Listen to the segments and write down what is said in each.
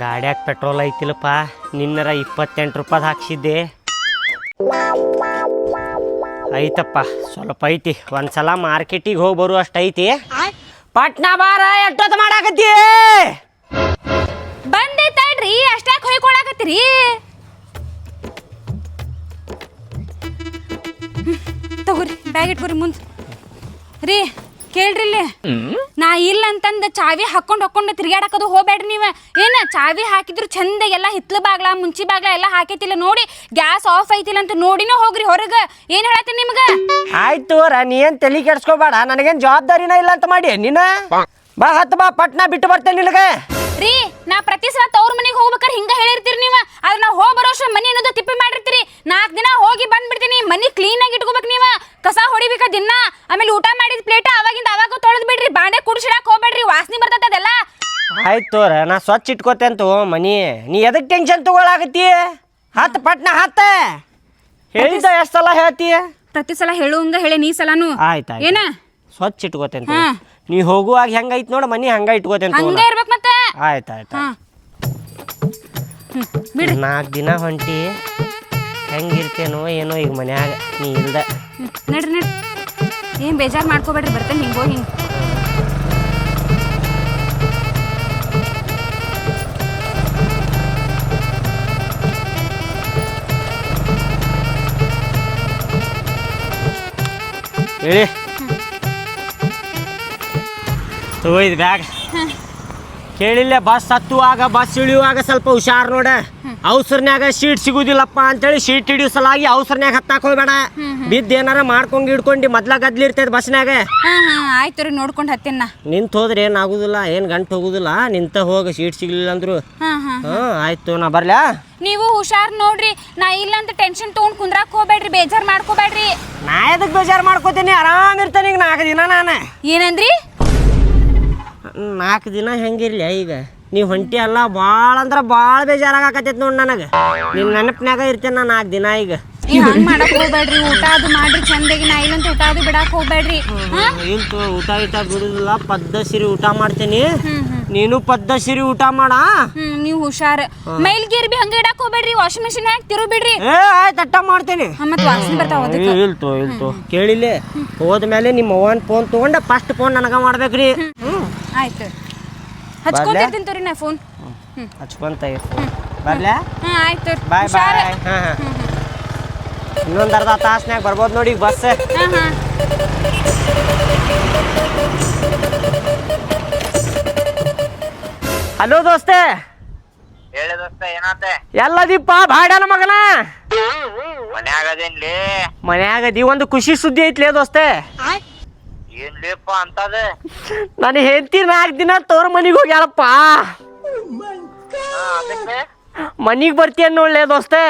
ಗಾಡ್ಯಾಗ petrol ಐತಿಲ್ಲಪ್ಪ, ನಿನ್ನರ 28 ರೂಪಾಯಿ ಹಾಕ್ಸಿದ್ದೆ. ಐತಪ್ಪ, ಸ್ವಲ್ಪ ಐತಿ. ಒಂದ್ಸಲ ಮಾರ್ಕೆಟಿಗೆ ಹೋಗಿ ಬರು ಅಷ್ಟು ಐತಿ. ಪಟ್ನಾ ಬಾರ, ಎಷ್ಟೊತ್ತು ಮಾಡಾಕತ್ತಿ? ಬಂದೈತಲ್ರಿ, ಅಷ್ಟಾಕ್ ಹೊಯ್ಕೊಳಕತ್ತೀರಿ? ತಗೋರಿ, ಬ್ಯಾಗ್ ಇಟ್ಕೋರಿ ಮುಂದೆ. ರೀ ಕೇಳ್ರಿ, ಇಲ್ಲಿ ನಾ ಇಲ್ಲ ಅಂತಂದ ಚಾವಿ ಹಾಕೊಂಡು ತಿರ್ಗಾಡಕದು ಹೋಗ್ಬೇಡ್ರಿ. ನೀವ ಏನ ಚಾವಿ ಹಾಕಿದ್ರು ಚಂದ ಎಲ್ಲ ಹಿತ್ಲ ಬಾಗ್ಲ ಮುಂಚಿ ಬಾಗ್ಲ ಎಲ್ಲ ಹಾಕೈತಿಲ್ಲ ನೋಡಿ, ಗ್ಯಾಸ್ ಆಫ್ ಐತಿಲ್ಲ ಅಂತ ನೋಡಿನ ಹೋಗ್ರಿ ಹೊರಗ. ಏನ್ ಹೇಳತ್ತೀನಿ ನಿಮ್ಗ? ಆಯ್ತು ನೀ ಏನ್ ತಲೆ ಕೆಡ್ಸ್ಕೋಬೇಡ, ನನಗೇನ್ ಜವಾಬ್ದಾರಿನ ಇಲ್ಲ ಅಂತ ಮಾಡಿ. ನೀನ ಬಾ, ಹತ್ತು ಬಾ, ಪಟ್ನಾ ಬಿಟ್ಟು ಬರ್ತೇನೆ ನಿನಗ. ರೀ ನಾ ಪ್ರತಿ ಸಲ ತವ್ರ ಮನೆಗೆ ಹೋಗ್ಬೇಕಾರೆ ಹಿಂಗ ಹೇಳಿರ್ತೀರಿ ನೀವ. ಆದ್ರೆ ನಾ ಹೋಗಿ ಬರೋಷ್ಟ ಮನಿ ಅನ್ನೋದು ತಿಪ್ಪಿ ಮಾಡಿರ್ತೀರಿ. 4 ದಿನ ಹೋಗಿ ಬಂದ್ಬಿಡ್ತೀನಿ. ಮನಿ ಕ್ಲೀನ್ ಆಗಿ ಇಟ್ಕೋಬೇಕು. ನೀವ ಕಸ ಹೊಡಿಬೇಕ ದಿನ. ಆಮೇಲೆ ಊಟ ಮಾಡಿದ ಪ್ಲೇಟ್ ಅವಾಗಿಂದ ಅವಾಗ ತೊಳೆದ್ ಬಿಡ್ರಿ. ಬಾಂಡೆ ಕುಡಿಸಿಡಕ್ ಹೋಗ್ಬೇಡ್ರಿ, ವಾಸನೆ ಬರ್ತದ ಅದೆಲ್ಲ. ಆಯ್ತು ನಾ ಸ್ವಚ್ಛ ಇಟ್ಕೋತೇಂತು ಮನಿ. ನೀ ಎದಕ್ ಟೆನ್ಷನ್ ತಗೊಳಾಕತ್ತಿ? ಹತ್ತು ಪಟ್ನಾ ಹತ್ತ. ಹೇಳಿದ ಎಷ್ಟು ಸಲ ಹೇಳ್ತಿ? ಪ್ರತಿ ಸಲ ಹೇಳುವಂಗ ಹೇಳಿ ನೀ ಸಲಾನು. ಆಯ್ತು ಏನ ಸ್ವಚ್ಛ ಇಟ್ಕೋತೇಂತ. ನೀ ಹೋಗುವಾಗ ಹೆಂಗೈತ್ ನೋಡ ಮನಿ, ಹಂಗ ಇಟ್ಕೋತೇಂತ. ಹಂಗ ಇರ್ಬೇಕು ಮತ್ತೆ. ಆಯ್ತಾಯ್ತು. 4 ದಿನ ಹೊಂಟಿ, ಹೆಂಗಿರ್ತೇನೋ ಏನೋ ಈಗ ಮನ್ಯಾಗ ನೀ ಇಲ್ದ. ನಡ್ರಿ ಏನ್ ಬೇಜಾರು ಮಾಡ್ಕೋಬೇಡ್ರಿ, ಬರ್ತೇನೆ ಹಿಂಗೋ ಹಿಂಗ. ಹೇಳಿ ತಗೋ ಇದು ಬ್ಯಾಗ್. ಕೇಳಿಲ್ಲ, ಬಸ್ ಹತ್ತುವಾಗ ಬಸ್ ಇಳಿಯುವಾಗ ಸ್ವಲ್ಪ ಹುಷಾರ್ ನೋಡ. ಅವಸರ್ನ್ಯಾಗ ಸೀಟ್ ಸಿಗುದಿಲ್ಲಪ್ಪ ಅಂತೇಳಿ ಸೀಟ್ ಹಿಡಿಯೋ ಸಲಾಗಿ ಅವಸರ್ನ್ಯಾಗ ಹತ್ತಾಕ್ ಹೋಗ್ಬೇಡ. ಬಿದ್ದು ಏನಾರ ಮಾಡ್ಕೊಂಡು ಹಿಡ್ಕೊಂಡು ಮೊದ್ಲ ಗದ್ಲಿರ್ತೈತೆ ಬಸ್ನ್ಯಾಗ. ಆಯ್ತು ರೀ, ನೋಡ್ಕೊಂಡು ಹತ್ತೇನ. ನಿಂತ ಹೋದ್ರೆ ಏನ್ ಆಗುದಿಲ್ಲ, ಏನ್ ಗಂಟು ಹೋಗುದಿಲ್ಲ. ನಿಂತ ಹೋಗ, ಸೀಟ್ ಸಿಗ್ಲಿಲ್ಲ ಅಂದ್ರು. ಆಯ್ತು ನಾ ಬರ್ಲಾ? ನೀವು ಹುಷಾರ್ ನೋಡ್ರಿ. ನಾ ಇಲ್ಲ ಅಂತ ಟೆನ್ಷನ್ ತಗೊಂಡ್ ಕುಂದ್ರಾಕ್ ಹೋಗ್ಬೇಡ್ರಿ, ಬೇಜಾರ್ ಮಾಡ್ಕೋಬೇಡ್ರಿ. ನಾ ಎದಕ್ ಬೇಜಾರ್ ಮಾಡ್ಕೋತೀನಿ, ಆರಾಮ್ ಇರ್ತೇನೆ. ಈಗ 4 ದಿನ ನಾನು. ಏನಂದ್ರಿ? 4 ದಿನ ಹೆಂಗಿರ್ಲಿ ಈಗ? ನೀವು ಹೊಂಟಿ ಅಲ್ಲ, ಭಾಳ ಅಂದ್ರೆ ಭಾಳ ಬೇಜಾರಾಗತ್ತೈತಿ ನೋಡಿ ನನಗೆ. ನಿನ್ನ ನೆನಪಿನಾಗ ಇರ್ತೇನೆ ನಾ 4 ದಿನ ಈಗ. ಹಂಗ್ ಮಾಡಕ್ ಹೋಗ್ಬೇಡ್ರಿ, ಊಟ ಅದು ಮಾಡ್ರಿ ಚಂದಾಗಿ. ನಾ ಇಲ್ಲಂತ ಊಟ ಅದು ಬಿಡಾಕ್ ಹೋಗ್ಬೇಡ್ರಿ. ಇಲ್ತು, ಊಟ ಬಿಡುದಿಲ್ಲ, ಪದ್ದಸಿರಿ ಊಟ ಮಾಡ್ತೀನಿ. ನೀನು ಪದ್ದಸಿರಿ ಊಟ ಮಾಡ. ನೀವು ಹುಷಾರ್. ಮೈಲ್ಗೇರ್ ಬಿ ಹಂಗ ಇಡಾಕ್ ಹೋಗ್ಬೇಡ್ರಿ, ವಾಷಿಂಗ್ ಮಿಷಿನ್ ಹಾಕಿ ತಿರು ಬಿಡ್ರಿ. ಆಯ್ತು, ಅಟ್ಟ ಮಾಡ್ತೀನಿ. ಮತ್ ವಾಸನೆ ಬರ್ತಾವ. ಇಲ್ತು ಕೇಳಿಲ್ಲ. ಹೋದ್ಮೇಲೆ ನಿಮ್ಮ ಅವ್ವನ್ ಫೋನ್ ತಗೊಂಡ ಫಸ್ಟ್ ಫೋನ್ ನನಗ ಮಾಡ್ಬೇಕ್ರಿ. ಆಯ್ತು, ಹಚ್ಕೊಂತಿರ್ತೀನಿ ತೋರಿ ನಾ ಫೋನ್. ಹಚ್ಕೊಂತ ಬರ್ಲ್ಯಾ? ಆಯ್ತು, ಬಾಯ್ ಬಾಯ್. ಇನ್ನೊಂದು ಅರ್ಧ ತಾಸ್ನ್ಯಾಗ ಬರ್ಬೋದು ನೋಡಿ ಬಸ್. ಹಲೋ ದೋಸ್ತೆ. ಹೇಳಿ ದೋಸ್ತ, ಏನಾತೆ? ಎಲ್ಲದೀಪ ಬಾಡ್ಯಾನ ಮಗನ? ಮನ್ಯಾಗದೇನ್ಲಿ? ಮನ್ಯಾಗದಿ. ಒಂದು ಖುಷಿ ಸುದ್ದಿ ಐತ್ಲೇ ದೋಸ್ತೆ. ಏನ್ಲಿಪ್ಪ ಅಂತದ? ನಾನು ಹೆಂಡತಿ 4 ದಿನ ತೋರ್ ಮನಿಗೆ ಹೋಗ್ಯಾಳಪ್ಪ. ಮನಿಗೆ ಬರ್ತೀಯ ನೋಡ್ಲೇ ದೋಸ್ತೆ.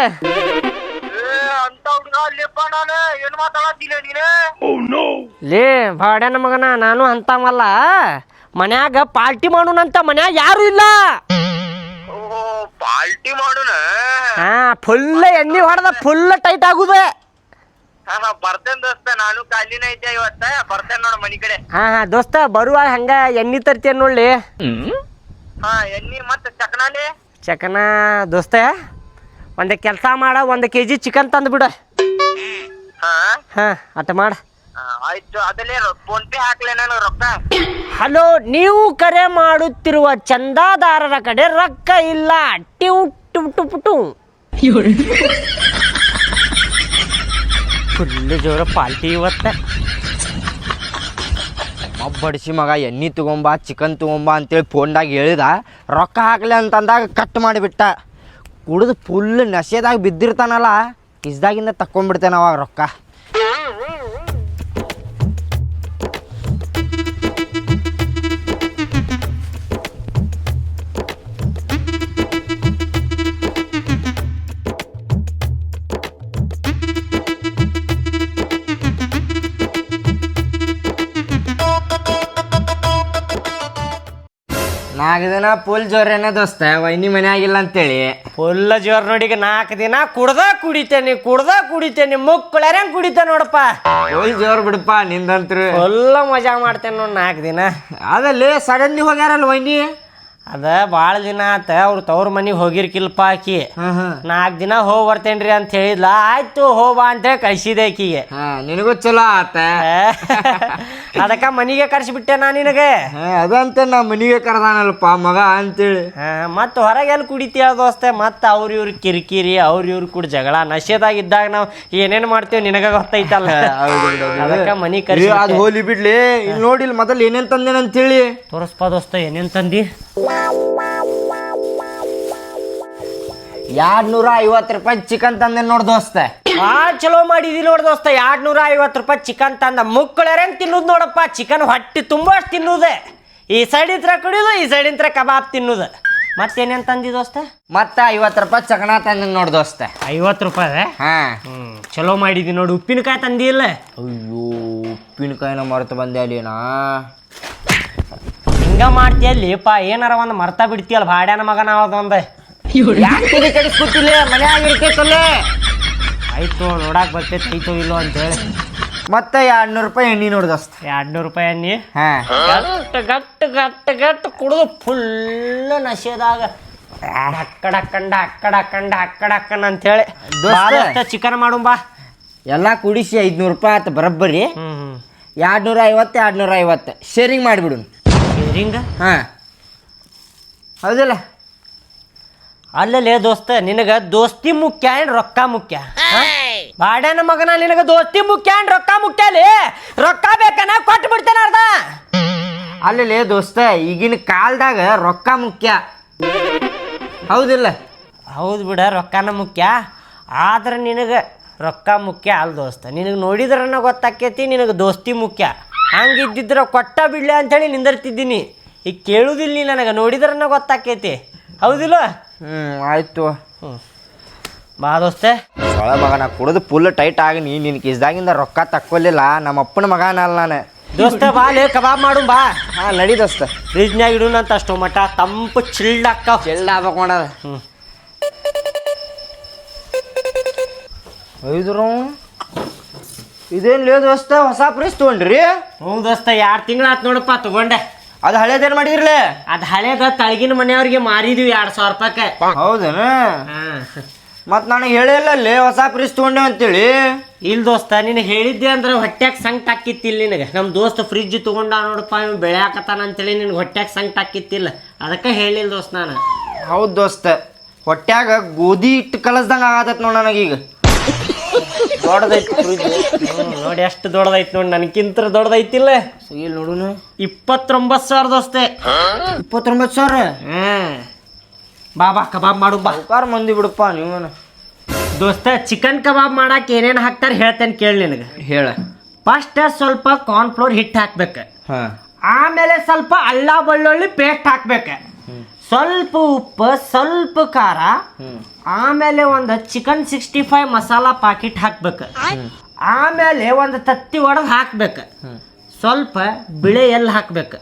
ಅಂತ ಹುಡುಗ ಅಲ್ಲಿಪ್ಪ, ನಾನು ಏನ್ ಮಾತಾಡತ್ತಿಲ್ಲ ನೀನು? ಲೇ ಬಾಡ್ಯಾನ ಮಗನ, ನಾನು ಅಂತವಲ್ಲ. ಮನ್ಯಾಗ ಪಾರ್ಟಿ ಮಾಡೋಣಂತ ಮನ್ಯಾಗ ಯಾರು ಇಲ್ಲ. ಪಾರ್ಟಿ ಮಾಡೋಣ? ಫುಲ್ ಎಣ್ಣೆ ಹೊಡೆದ ಫುಲ್ ಟೈಟ್ ಆಗುದ. ಬರ್ತೇನೆ ದೋಸ್ತ, ನಾನು ಖಾಲಿನ ಐತೆ ಇವತ್ತ. ಬರ್ತೇನೆ ನೋಡ ಮನಿ ಕಡೆ. ದೋಸ್ತ ಬರುವಾಗ ಹಂಗ ಎಣ್ಣೆ ತರ್ತೀಯ ನೋಡ್ಲಿ. ಎಣ್ಣಿ ಮತ್ತ ಚಕನಾಲಿ? ಚಕನ ದೋಸ್ತ, ಒಂದು ಕೆಲಸ ಮಾಡ, 1 kg ಚಿಕನ್ ತಂದು ಬಿಡ. ಅಟ ಮಾಡ. ಆಯ್ತು, ಅದಲ್ಲೇ ಫೋನ್ ಪೇ ಹಾಕ್ಲೆ ನಾನು ರೊಕ್ಕ. ಹಲೋ, ನೀವು ಕರೆ ಮಾಡುತ್ತಿರುವ ಚಂದಾದಾರರ ಕಡೆ ರೊಕ್ಕ ಇಲ್ಲ. ಫುಲ್ ಜೋರ ಪಾಲ್ಟಿ ಇವತ್ತ. ಬಡಿಸಿ ಮಗ ಎಣ್ಣೆ ತಗೊಂಬ, ಚಿಕನ್ ತಗೊಂಬ ಅಂತೇಳಿ ಫೋನ್ದಾಗ ಹೇಳಿದ. ರೊಕ್ಕ ಹಾಕ್ಲಿ ಅಂತಂದಾಗ ಕಟ್ ಮಾಡಿಬಿಟ್ಟ. ಕುಡಿದು ಫುಲ್ ನಶೆದಾಗ ಬಿದ್ದಿರ್ತಾನಲ್ಲ, ಕಿಸ್ದಾಗಿಂದ ತಕ್ಕೊಂಡ್ಬಿಡ್ತೇನೆ ಅವಾಗ ರೊಕ್ಕ. ನಾಲ್ಕು ದಿನ ಫುಲ್ ಜೋರೇನ ದೋಸ್ತ, ವೈನಿ ಮನೆ ಆಗಿಲ್ಲ ಅಂತೇಳಿ ಫುಲ್ ಜೋರ್ ನೋಡಿ. ಈಗ 4 ದಿನ ಕುಡ್ದ ಕುಡಿತೇನೆ ಮುಕ್ಕಳರಂಗ್ ಕುಡಿತೇನೆ ನೋಡಪ್ಪ. ಫುಲ್ ಜೋರ್ ಬಿಡಪ್ಪ ನಿಂದಂತ್ರು. ಫುಲ್ ಮಜಾ ಮಾಡ್ತೇನೆ ನೋಡಿ 4 ದಿನ. ಅದಲ್ಲಿ ಸಡನ್ಲಿ ಹೋಗ್ಯಾರಲ್ಲ ವೈನಿ. ಅದ ಭಾಳ ದಿನ ಆತ ಅವ್ರು ತವ್ರ ಮನೆಗೆ ಹೋಗಿರ್ಕಿಲ್ಪ ಆಕಿ 4 ದಿನ ಹೋಗಿ ಬರ್ತೇನ್ರಿ ಅಂತ ಹೇಳಿದ್ಲ. ಆಯ್ತು ಹೋಗ್ಬಾ ಅಂತೇಳಿ ಕಳ್ಸಿದೆ ಆಕಿಗೆ. ನಿನಗೂ ಚಲೋ ಆತ. ಅದಕ್ಕ ಮನಿಗೆ ಕರ್ಸಿಬಿಟ್ಟೆ ನಾ ನಿನಗೆ. ಅದಂತ ನಾ ಮನಿಗೆ ಕರ್ದಾನಲ್ಪ ಮಗ ಅಂತೇಳಿ. ಮತ್ತು ಹೊರಗೆ ಎಲ್ಲಿ ಕುಡಿತೀಯ ದೋಸ್ತೆ? ಮತ್ತು ಅವ್ರ ಇವ್ರ ಕಿರಿಕಿರಿ, ಇವ್ರು ಕೂಡ ಜಗಳ. ನಶೆದಾಗ ಇದ್ದಾಗ ನಾವು ಏನೇನು ಮಾಡ್ತೇವೆ ನಿನಗ ಗೊತ್ತೈತಲ್ಲ. ಅದಕ್ಕ ಮನಿ ಕರ್ಸಿ ಅದು ಹೋಲಿ ಬಿಡ್ಲಿ. ಇಲ್ಲಿ ನೋಡಿಲ್ ಮೊದಲು ಏನೇನ್ ತಂದೇನ ಅಂತೇಳಿ ತೋರಿಸ್ಪ ದೋಸ್ತ, ಏನೇನ್ ತಂದಿ? 250 ರೂಪಾಯಿ ಚಿಕನ್ ತಂದೆ ನೋಡ್ ದೋಸ್ತ. ಚಲೋ ಮಾಡಿದಿ ನೋಡ್ ದೋಸ್ತ. 250 ರೂಪಾಯಿ ಚಿಕನ್ ತಂದ. ಮುಕ್ಕಳರಂಗ್ ತಿನ್ನುದು ನೋಡಪ್ಪ. ಚಿಕನ್ ಹೊಟ್ಟಿ ತುಂಬ ಅಷ್ಟು ತಿನ್ನುದೆ. ಈ ಸೈಡ್ ಇಂತ್ರ ಕುಡಿಯೋದು, ಈ ಸೈಡ್ ಇಂತ್ರ ಕಬಾಬ್ ತಿನ್ನುದು. ಮತ್ತೇನೇನ್ ತಂದಿ ದೋಸ್ತ? ಮತ್ತ 50 ರೂಪಾಯಿ ಚಕನ ತಂದೆ ನೋಡ್ ದೋಸ್ತ. 50 ರೂಪಾಯಿ? ಚಲೋ ಮಾಡಿದಿ ನೋಡಿ. ಉಪ್ಪಿನಕಾಯಿ ತಂದಿಲ್ಲ? ಅಯ್ಯೋ, ಉಪ್ಪಿನಕಾಯಿನ ಮರೆತು ಬಂದೆ ಅಲ್ಲಿನಾ. ಹಿಂಗ ಮಾಡ್ತೀಯಲ್ಲಿಪ್ಪ. ಏನಾರ ಒಂದು ಮರ್ತಾ ಬಿಡ್ತೀಯಲ್ಲ ಭಾಡ್ಯಾನ ಮಗ. ನಾವು ಅದೊಂದು ಯಾಕೆ ಕಡಿಸ್ಕೊತಿಲ್ಲ, ಮನ್ಯಾಗ ಇರ್ತೈತಲ್ಲ. ಆಯ್ತು ನೋಡಾಕ್ ಬರ್ತೈತೆ ಐತೋ ಇಲ್ಲೋ ಅಂತೇಳಿ. ಮತ್ತೆ 200 ರೂಪಾಯಿ ಎಣ್ಣೆ ನೋಡಿ ದೋಸ್ತ. 200 ರೂಪಾಯಿ ಎಣ್ಣೆ ಗಟ್ಟು ಕುಡಿದು ಫುಲ್ ನಶೆದಾಗ ಅಕ್ಕಡಕ್ಕಂಡ ಅಂತೇಳಿ ದೋಸ್ತ ಚಿಕನ್ ಮಾಡುಂಬಾ. ಎಲ್ಲ ಕುಡಿಸಿ 500 ರೂಪಾಯಿ ಆತ ಬರಬ್ಬರಿ. 250 250 ಶೇರಿಂಗ್ ಮಾಡಿಬಿಡು. ಶೇರಿಂಗ್? ಹೌದಲ್ಲ? ಅಲ್ಲೇ ದೋಸ್ತ, ನಿನಗ ದೋಸ್ತಿ ಮುಖ್ಯ ಏನ್ ರೊಕ್ಕ ಮುಖ್ಯ? ಬಾಡ್ಯಾನ ಮಗನ, ನಿನಗ ದೋಸ್ತಿ ಮುಖ್ಯ ಏನ್ ರೊಕ್ಕ ಮುಖ್ಯ? ಅಲ್ಲಿ ರೊಕ್ಕ ಬೇಕನ ಕೊಟ್ಟು ಬಿಡ್ತೇನೆ ಅರ್ಧ. ಅಲ್ಲೇ ದೋಸ್ತ, ಈಗಿನ ಕಾಲದಾಗ ರೊಕ್ಕ ಮುಖ್ಯ. ಹೌದಿಲ್ಲ? ಹೌದು ಬಿಡ, ರೊಕ್ಕನ ಮುಖ್ಯ. ಆದ್ರೆ ನಿನಗೆ ರೊಕ್ಕ ಮುಖ್ಯ ಅಲ್ಲ ದೋಸ್ತ. ನಿನಗೆ ನೋಡಿದ್ರನ ಗೊತ್ತಾಕೈತಿ ನಿನಗೆ ದೋಸ್ತಿ ಮುಖ್ಯ. ಹಂಗಿದ್ದಿದ್ರೆ ಕೊಟ್ಟ ಬಿಡ್ಲಿ ಅಂತೇಳಿ ನಿಂದಿರ್ತಿದ್ದೀನಿ. ಈಗ ಕೇಳುದಿಲ್ಲ ನೀ ನನಗೆ, ನೋಡಿದ್ರನ ಗೊತ್ತಾಕೈತಿ. ಹೌದಿಲ್ಲ? ಆಯ್ತು. ಬಾ ದೋಸ್ತೆ. ಸೊಳ ಮಗ, ನಾ ಕುಡಿದು ಫುಲ್ ಟೈಟ್ ಆಗಿ ನಿನ್ನ ಕಿಸ್ದಾಗಿಂದ ರೊಕ್ಕ ತಕ್ಕೊಲಿಲ್ಲ. ನಮ್ಮ ಅಪ್ಪನ ಮಗನಲ್ಲ ನಾನು. ದೋಸ್ತ ಬಾಲೆ ಕಬಾಬ್ ಮಾಡು ಬಾ. ನಡಿ ದೋಸ್ತ. ಫ್ರಿಜ್ನಾಗ ಇಡೋಣಂತ ಅಷ್ಟು ಮಟ ತಂಪು ಚಿಲ್ಡ್ ಅಕ್ಕ. ಚೆಲ್ಡ್ ಆಗ್ಬೇಕು ಮಾಡದ. ಐದ್ರು ಇದೇನು ಲೇ ದೋಸ್ತ, ಹೊಸ ಫ್ರಿಜ್ ತೊಗೊಂಡ್ರಿ? ಹ್ಞೂ ದೋಸ್ತ, 2 ತಿಂಗಳು ಆಯ್ತು ನೋಡಪ್ಪ ತಗೊಂಡೆ. ಅದು ಹಳೇದೇನು ಮಾಡಿದ್ರಲೇ? ಅದು ಹಳೇದ ತಳಗಿನ ಮನೆಯವ್ರಿಗೆ ಮಾರಿದ್ವಿ 2,000 ರೂಪಾಯಿಗೆ. ಹೌದೇನ? ಮತ್ತು ನನಗೆ ಹೇಳಿಲ್ಲ ಲೇ ಹೊಸ ಫ್ರಿಜ್ ತೊಗೊಂಡೆ ಅಂತೇಳಿ. ಇಲ್ಲ ದೋಸ್ತ, ನಿನಗೆ ಹೇಳಿದ್ದೆ ಅಂದ್ರೆ ಹೊಟ್ಯಾಗ ಸಂಕಟ ಹಾಕಿತ್ತಿಲ್ಲ ನಿನಗೆ. ನಮ್ಮ ದೋಸ್ತ ಫ್ರಿಜ್ ತೊಗೊಂಡ ನೋಡಪ್ಪ, ಇವ್ ಬೆಳೆಯಾಕತ್ತಾನ ಅಂತೇಳಿ ನಿನಗೆ ಹೊಟ್ಯಾಗ ಸಂಕಟ ಹಾಕಿತ್ತಿಲ್ಲ. ಅದಕ್ಕೆ ಹೇಳಿಲ್ಲ ದೋಸ್ತ ನಾನು. ಹೌದು ದೋಸ್ತ, ಹೊಟ್ಯಾಗ ಗೋಧಿ ಇಟ್ಟು ಕಲಸ್ದಂಗೆ ಆಗತ್ತೈತೆ ನೋಡಿ ನನಗೀಗ. ದೊಡ್ಡದೈತಿ ಫ್ರಿಜ್ ನೋಡಿ, ಎಷ್ಟು ದೊಡ್ಡದೈತಿ ನೋಡಿ. ನನಗಿಂತ ದೊಡ್ಡದೈತಿಲ್ಲ. ಇಲ್ಲಿ ನೋಡುನು. 29,000 ದೋಸ್ತೆ. 29,000? ಬಾ ಕಬಾಬ್ ಮಾಡು ಬಾ. ಮಂದಿ ಬಿಡಪ್ಪ ನೀವು. ದೋಸ್ತ, ಚಿಕನ್ ಕಬಾಬ್ ಮಾಡಕ್ಕೆ ಏನೇನು ಹಾಕ್ತಾರೆ ಹೇಳ್ತೇನೆ ಕೇಳಿ ನಿನಗೆ. ಹೇಳ. ಫಸ್ಟ್ ಸ್ವಲ್ಪ ಕಾರ್ನ್ಫ್ಲೋರ್ ಹಿಟ್ಟು ಹಾಕ್ಬೇಕು. ಆಮೇಲೆ ಸ್ವಲ್ಪ ಅಲ್ಲ ಬೆಳ್ಳುಳ್ಳಿ ಪೇಸ್ಟ್ ಹಾಕ್ಬೇಕು. ಸ್ವಲ್ಪ ಉಪ್ಪು, ಸ್ವಲ್ಪ ಖಾರ, ಆಮೇಲೆ ಒಂದು ಚಿಕನ್ 65 ಮಸಾಲಾ ಪಾಕೆಟ್ ಹಾಕ್ಬೇಕು. ಆಮೇಲೆ ಒಂದು ತತ್ತಿ ಒಡೆದು ಹಾಕ್ಬೇಕು. ಸ್ವಲ್ಪ ಬಿಳೆ ಎಲ್ಲಿ ಹಾಕ್ಬೇಕು.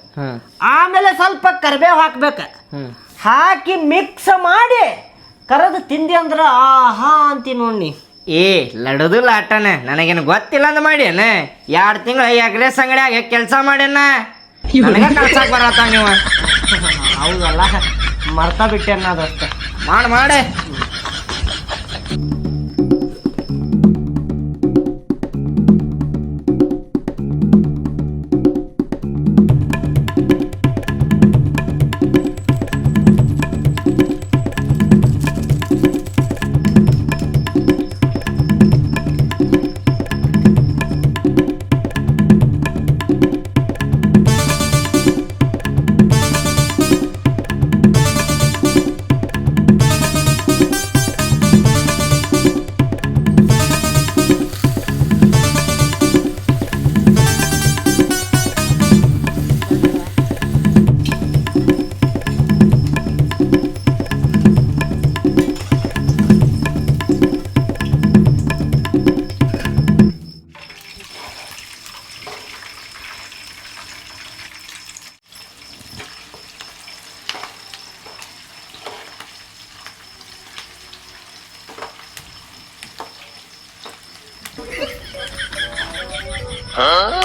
ಆಮೇಲೆ ಸ್ವಲ್ಪ ಕರಿಬೇವು ಹಾಕ್ಬೇಕು. ಹಾಕಿ ಮಿಕ್ಸ್ ಮಾಡಿ ಕರೆದು ತಿಂದಿ ಅಂದ್ರೆ ಆಹಾ ಅಂತಿ ನೋಡಿ. ಲಡದು ಲಾಟನ ನನಗೇನು ಗೊತ್ತಿಲ್ಲ ಅಂದ ಮಾಡ್ಯಾನ. 2 ತಿಂಗಳು ಎಗ್ರೆಸ್ ಅಂಗಡಿಯಾಗ ಕೆಲಸ ಮಾಡ್ಯಾನ. ಕಳ್ಸಕ್ ಬರತ್ತ ನೀವು. ಹೌದಲ್ಲ, ಮರ್ತಾ ಬಿಟ್ಟೆ ಅನ್ನೋದಷ್ಟ. ಮಾಡೆ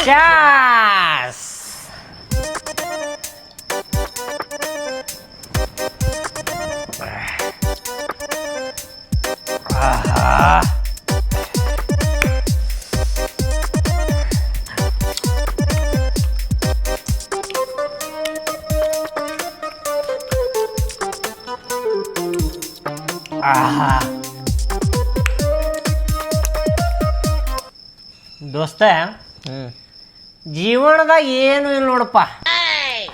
Cheers! ದೋಸ್ತ ಜೀವನದಾಗ ಏನು ಇಲ್ಲ ನೋಡಪ್ಪ.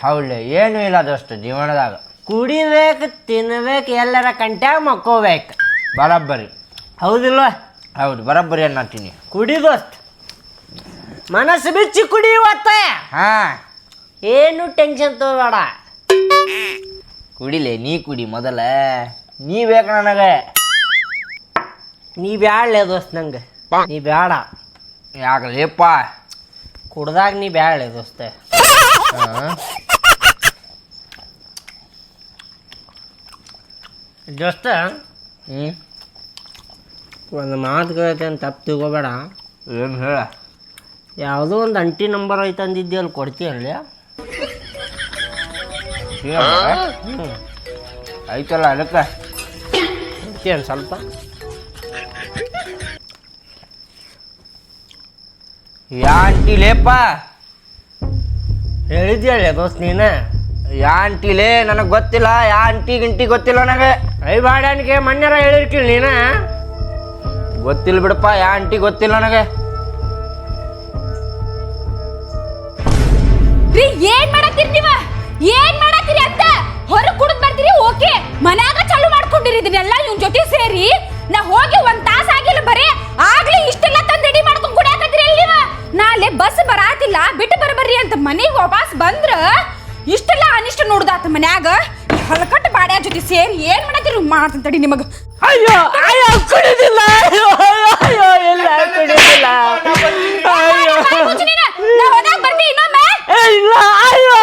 ಹೌದು, ಏನು ಇಲ್ಲ ದೋಸ್ತ ಜೀವನದಾಗ. ಕುಡಿಬೇಕು, ತಿನ್ಬೇಕು, ಎಲ್ಲರ ಕಂಟ್ಯಾಗ ಮಕ್ಕೋಬೇಕು. ಬರಬ್ಬರಿ. ಹೌದಿಲ್ವ? ಹೌದು, ಬರಬ್ಬರಿ ಅನ್ನತ್ತೀನಿ. ಕುಡಿ ದೋಸ್ತ್, ಮನಸ್ಸು ಬಿಚ್ಚಿ ಕುಡಿ ಇವತ್ತ. ಹಾ, ಏನು ಟೆನ್ಷನ್ ತಗೋಬೇಡ. ಕುಡಿಲೆ, ನೀ ಕುಡಿ ಮೊದಲ. ನೀ ಬೇಕು ನನಗೆ. ನೀ ಬ್ಯಾಡ್ಲೆ ದೋಸ್ತ್, ನಂಗೆ ನೀ ಬ್ಯಾಡ. ಯಾಕಲೇಪ್ಪ? ಕುಡ್ದಾಗ ನೀ ಬ್ಯಾಡ್ಲೆ ದೋಸ್ತ. ದೋಸ್ತ, ಒಂದು ಮಾತು ಕೇಳ್ತೆ ಅಂತ ತಪ್ಪು ತಿಳ್ಕೊಬೇಡ. ಏನು ಹೇಳ? ಯಾವುದೋ ಒಂದು ಅಂಟಿ ನಂಬರ್ ಐತೆ ಅಂದಿದ್ದೆ, ಅಲ್ಲಿ ಕೊಡ್ತೀಯಲ್ಲ? ಐತಲ್ಲ, ಅದಕ್ಕೆ ಕೊಡ್ತೀಯನ್ ಸ್ವಲ್ಪ? ಯಾ ಅಂಟಿಲೇಪ್ಪ? ಹೇಳಿದ್ಯಲ್ಲ ದೋಸ್ತ್ ನೀನು. ಯಾ ಅಂಟಿಲೇ? ನನಗೆ ಗೊತ್ತಿಲ್ಲ. ಯಾ ಅಂಟಿ ಗಿಂಟಿ ಗೊತ್ತಿಲ್ಲ ನನಗೆ. ಐ ಬಾಡ್ಯಾನಿಗೆ ಮನ್ಯಾರ ಹೇಳಿರ್ಕಿಲ್ಲ ನೀನು. ಗೊತ್ತಿಲ್ಲ ಬಿಡಪ್ಪ, ಯಾ ಅಂಟಿ ಗೊತ್ತಿಲ್ಲ ನನಗೆ. ಏನ್ ಮಾಡತ್ತೀರಿ ನೀವ? ಏನ್ ಮಾಡತ್ತೀರಿ ಅಂತ ಹೊರಗ್ ಕುಡಿದ್ ಬರ್ತೀರಿ, ಓಕೆ. ಮನ್ಯಾಗ ಚಾಲು ಮಾಡ್ಕೊಂಡಿರಿ ಇದನ್ನೆಲ್ಲ ಇವ್ನ ಜೊತೆ ಸೇರಿ. ನಾ ಹೋಗಿ ಒಂದ್ ತಾಸ ಆಗಿಲ್ಲ, ಬರೇ ಆಗ್ಲೇ ಇಷ್ಟೆಲ್ಲ ತಂದ್ ರೆಡಿ ಮಾಡ್ಕೊಂಡ್ ಕುಡಿಯಾಕತ್ತೀರಿ ಅಲ್ಲಿ ನೀವ. ನಾಳೆ ಬಸ್ ಬರಾತಿಲ್ಲ, ಬಿಟ್ಟು ಬರ್ಬರ್ರಿ ಅಂತ ಮನೆಗೆ ವಾಪಸ್ ಬಂದ್ರ ಇಷ್ಟೆಲ್ಲ ಅನಿಷ್ಟ ನೋಡ್ದಾತ ಮನ್ಯಾಗ. ಈ ಹಲಕಟ್ಟು ಬಾಡ್ಯಾ ಜೊತೆ ಸೇರಿ ಏನ್ ಮಾಡತ್ತೀರಿ ಮಾಡ್ತಂತಡಿ ನಿಮಗ. ಅಯ್ಯೋ ಅಯ್ಯೋ ಕುಡಿದಿಲ್ಲ. ಅಯ್ಯೋ ಅಯ್ಯೋ ಇಲ್ಲ ಕುಡಿದಿಲ್ಲ. ಅಯ್ಯೋ ನಾ ಹೋದಾಗ ಬರ್ತೀನಿ ಇನ್ನೊಮ್ಮೆ. ಇಲ್ಲ ಅಯ್ಯೋ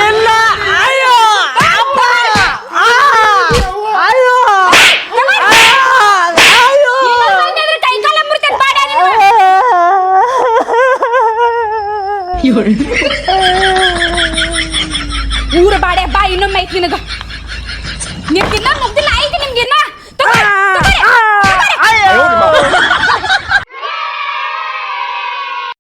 ಇಲ್ಲ ಅಯ್ಯೋ ಊರ ಬಾಡೆ ಬಾ ಇನ್ನೊಮ್ಮೆ ಐತಿ ನಿನಗ. ನಿಮ್ಗಿನ್ನ ಮುಗ್ದಿಲ್ಲ ಐತಿ ನಿಮ್ಗಿನ್ನ.